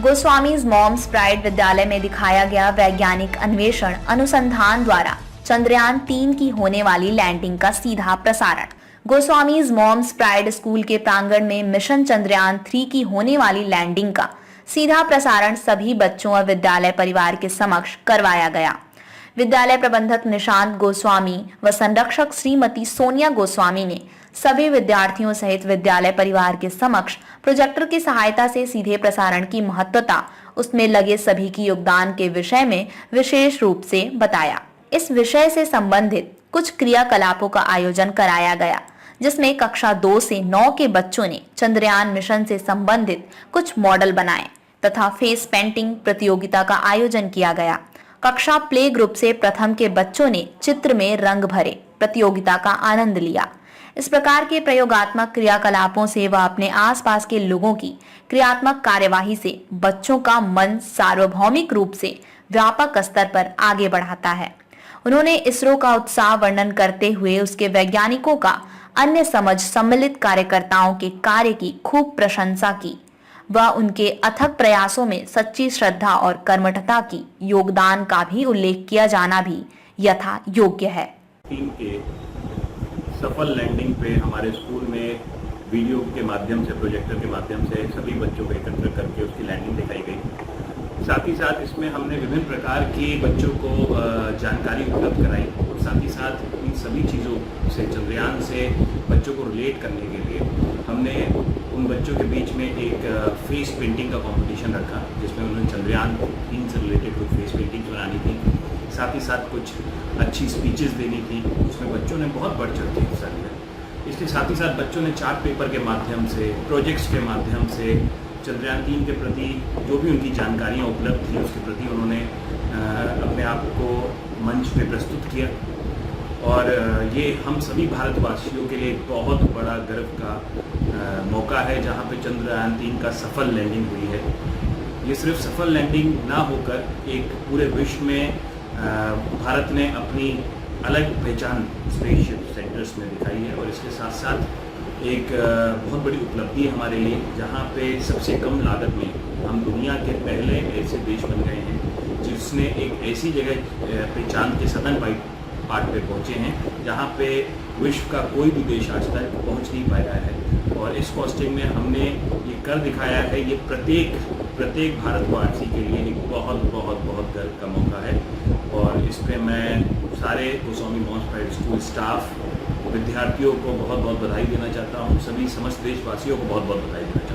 Goswamis moms pride विद्यालय में दिखाया गया वैज्ञानिक अन्वेषण अनुसंधान द्वारा चंद्रयान 3 की होने वाली लैंडिंग का सीधा प्रसारण। गोस्वामीज मॉम्स प्राइड स्कूल के प्रांगण में मिशन चंद्रयान 3 की होने वाली लैंडिंग का सीधा प्रसारण सभी बच्चों और विद्यालय परिवार के समक्ष करवाया गया। विद्यालय प्रबंधक निशांत गोस्वामी व संरक्षक श्रीमती सोनिया गोस्वामी ने सभी विद्यार्थियों सहित विद्यालय परिवार के समक्ष प्रोजेक्टर की सहायता से सीधे प्रसारण की महत्वता, उसमें लगे सभी की योगदान के विषय में विशेष रूप से बताया। इस विषय से संबंधित कुछ क्रियाकलापों का आयोजन कराया गया, जिसमें कक्षा 2 से 9 के बच्चों ने चंद्रयान मिशन से संबंधित कुछ मॉडल बनाए तथा फेस पेंटिंग प्रतियोगिता का आयोजन किया गया। कक्षा प्ले ग्रुप से प्रथम के बच्चों ने चित्र में रंग भरे प्रतियोगिता का आनंद लिया। इस प्रकार के प्रयोगात्मक क्रियाकलापों से वह अपने आसपास के लोगों की क्रियात्मक कार्यवाही से बच्चों का मन सार्वभौमिक रूप से व्यापक स्तर पर आगे बढ़ाता है। उन्होंने इसरो का उत्साह वर्णन करते हुए उसके वैज्ञानिकों का अन्य समझ सम्मिलित कार्यकर्ताओं के कार्य की खूब प्रशंसा की। वह उनके अथक प्रयासों में सच्ची श्रद्धा और कर्मठता की योगदान का भी उल्लेख किया जाना भी यथा योग्य है। टीम के सफल लैंडिंग पे हमारे स्कूल में वीडियो के माध्यम से, प्रोजेक्टर के माध्यम से सभी बच्चों को एकत्र करके उसकी लैंडिंग दिखाई गई। साथ ही साथ इसमें हमने विभिन्न प्रकार के बच्चों को जानकारी उपलब्ध कराई और साथ ही साथ इन सभी चीज़ों से, चंद्रयान से बच्चों को रिलेट करने के लिए हमने उन बच्चों के बीच में एक फेस पेंटिंग का कंपटीशन रखा, जिसमें उन्होंने चंद्रयान 3 से रिलेटेड कुछ फेस पेंटिंग बनानी थी। साथ ही साथ कुछ अच्छी स्पीचेस देनी थी, उसमें बच्चों ने बहुत बढ़ चढ़ के हिस्सा लिया। इसके साथ ही साथ बच्चों ने चार्ट पेपर के माध्यम से, प्रोजेक्ट्स के माध्यम से चंद्रयान 3 के प्रति जो भी उनकी जानकारियाँ उपलब्ध थी उसके प्रति उन्होंने अपने आप को मंच पे प्रस्तुत किया। और ये हम सभी भारतवासियों के लिए एक बहुत बड़ा गर्व का मौका है, जहाँ पे चंद्रयान 3 का सफल लैंडिंग हुई है। ये सिर्फ सफल लैंडिंग ना होकर एक पूरे विश्व में भारत ने अपनी अलग पहचान स्पेसशिप सेंटर्स में दिखाई है। और इसके साथ साथ एक बहुत बड़ी उपलब्धि है हमारे लिए, जहाँ पे सबसे कम लागत में हम दुनिया के पहले ऐसे देश बन गए हैं जिसने एक ऐसी जगह पे चांद के सदर्न पार्ट पे पहुँचे हैं जहाँ पे विश्व का कोई भी देश आज तक पहुँच नहीं पाया है। और इस कॉस्टिंग में हमने ये कर दिखाया है। ये प्रत्येक भारतवासी के लिए एक बहुत बहुत बहुत गर्व का मौका है। और इस पे मैं सारे Goswami mom's pride school staff, विद्यार्थियों को बहुत बहुत बधाई देना चाहता हूँ। सभी समस्त देशवासियों को बहुत बहुत बधाई देना